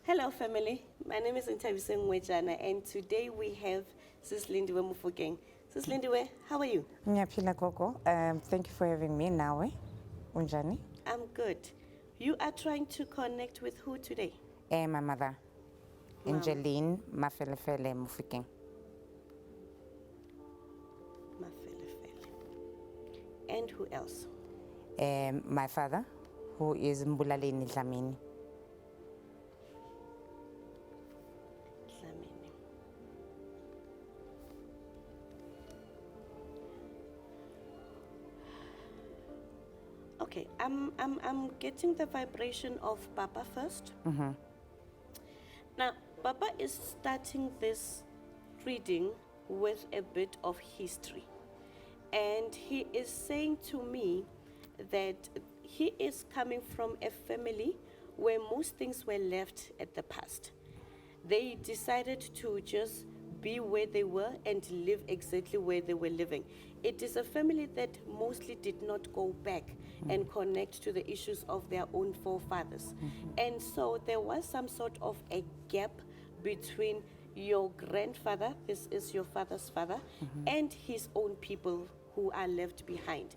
Hello, family. My name is Nthabiseng Ngwetsana, and today we have Sis Lindiwe Mofokeng. Sis Lindiwe, how are you? Ngiyaphila gogo. Thank you for having me nawe. Unjani? I'm good. You are trying to connect with who today? My mother, Mom. Angeline Mafelefele Mofokeng. Mafelefele. And who else? My father, who is Mbulaleni Dlamini. Dlamini. Okay, I'm getting the vibration of Papa first. Now, Papa is starting this reading with a bit of history. And he is saying to me that he is coming from a family where most things were left at the past. They decided to just be where they were and live exactly where they were living. It is a family that mostly did not go back and connect to the issues of their own forefathers. And so there was some sort of a gap between your grandfather, this is your father's father, and his own people who are left behind.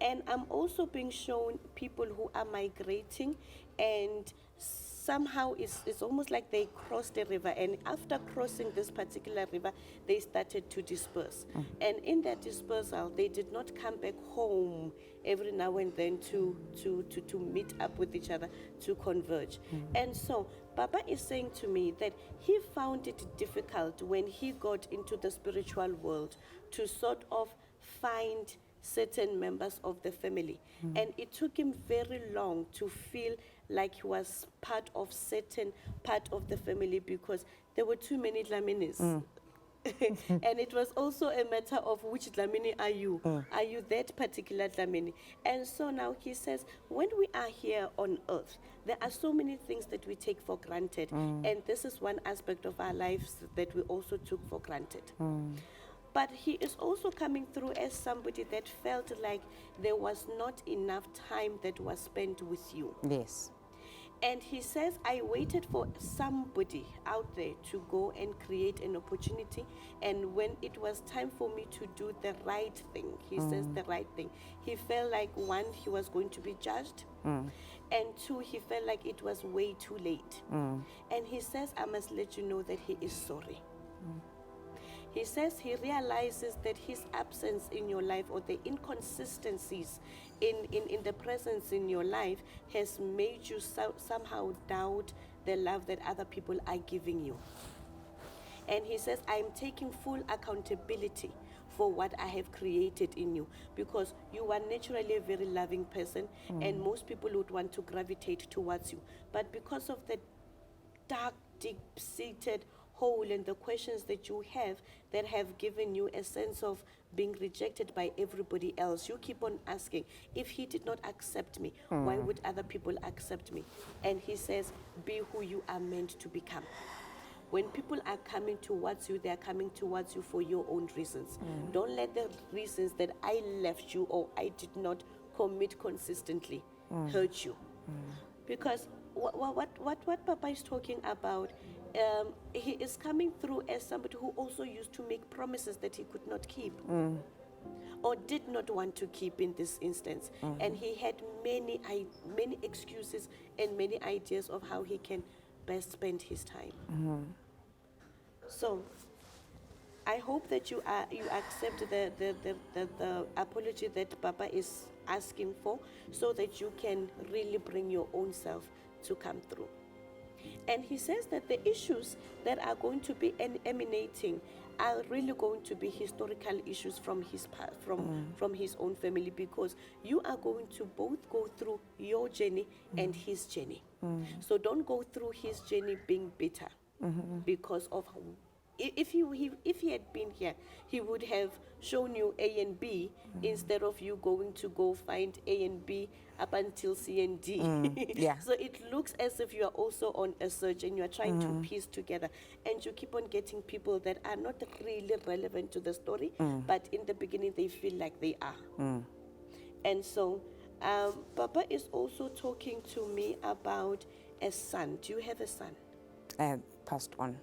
And I'm also being shown people who are migrating, and somehow it's almost like they crossed the river, and after crossing this particular river, they started to disperse. And in that dispersal, they did not come back home every now and then to meet up with each other, to converge. And so Papa is saying to me that he found it difficult when he got into the spiritual world to sort of find certain members of the family. And it took him very long to feel like he was part of certain part of the family because there were too many Dlaminis. And it was also a matter of which Dlamini are you? Are you that particular Dlamini? And so now he says, when we are here on earth, there are so many things that we take for granted. And this is one aspect of our lives that we also took for granted. But he is also coming through as somebody that felt like there was not enough time that was spent with you. Yes. And he says, I waited for somebody out there to go and create an opportunity. And when it was time for me to do the right thing, he says the right thing, he felt like, one, he was going to be judged. And two, he felt like it was way too late. And he says, I must let you know that he is sorry. He says he realizes that his absence in your life, or the inconsistencies in the presence in your life, has made you somehow doubt the love that other people are giving you. And he says, I'm taking full accountability for what I have created in you, because you are naturally a very loving person, and most people would want to gravitate towards you. But because of the dark, deep-seated hole and the questions that you have that have given you a sense of being rejected by everybody else, you keep on asking, if he did not accept me, why would other people accept me? And he says, be who you are meant to become. When people are coming towards you, they are coming towards you for your own reasons. Don't let the reasons that I left you or I did not commit consistently hurt you. Because what Papa is talking about, he is coming through as somebody who also used to make promises that he could not keep or did not want to keep in this instance. And he had many excuses and many ideas of how he can best spend his time. So I hope that you accept the apology that Papa is asking for, so that you can really bring your own self to come through. And he says that the issues that are going to be emanating are really going to be historical issues from his from his own family, because you are going to both go through your journey and his journey. So don't go through his journey being bitter because of if he had been here, he would have shown you A and B instead of you going to go find A and B up until C and D. Yeah. So it looks as if you are also on a search and you are trying to piece together, and you keep on getting people that are not really relevant to the story, but in the beginning they feel like they are. And so Papa is also talking to me about a son. Do you have a son? Passed on.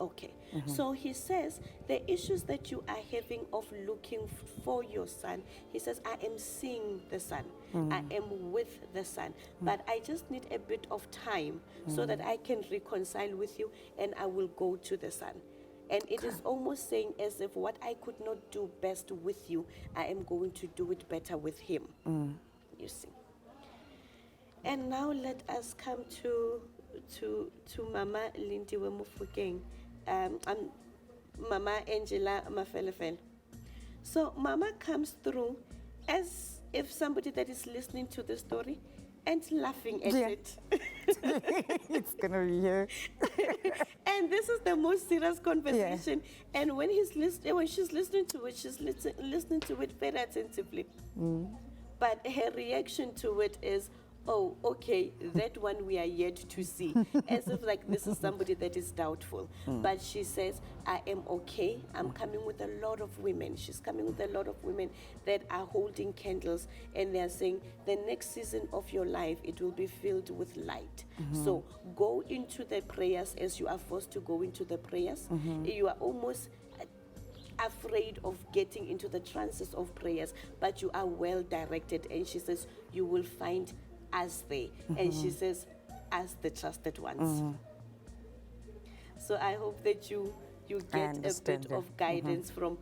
Okay. So he says the issues that you are having of looking for your son, he says, I am seeing the son. I am with the son. But I just need a bit of time so that I can reconcile with you and I will go to the son. And it is almost saying as if what I could not do best with you, I am going to do it better with him. You see. And now let us come to Mama Lindiwe Mofokeng, Mama Angela Mafelefel. So Mama comes through as if somebody that is listening to the story and laughing at it. It's gonna be here. And this is the most serious conversation. And when she's listening to it, she's listening to it very attentively. But her reaction to it is, oh, okay, that one we are yet to see. As if like this is somebody that is doubtful. But she says, I am okay. I'm coming with a lot of women. She's coming with a lot of women that are holding candles and they're saying, the next season of your life, it will be filled with light. So go into the prayers as you are forced to go into the prayers. You are almost afraid of getting into the trances of prayers, but you are well directed. And she says, you will find us there. And she says, as the trusted ones. So I hope that you get a bit of guidance from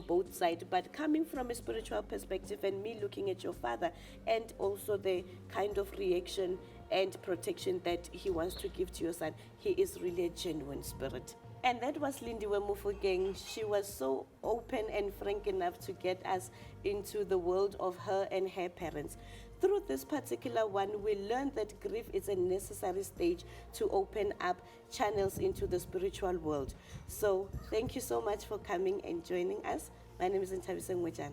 both sides, but coming from a spiritual perspective and me looking at your father and also the kind of reaction and protection that he wants to give to your son. He is really a genuine spirit. And that was Lindiwe Mofokeng. She was so open and frank enough to get us into the world of her and her parents. Through this particular one, we learned that grief is a necessary stage to open up channels into the spiritual world. So thank you so much for coming and joining us. My name is Nthabiseng.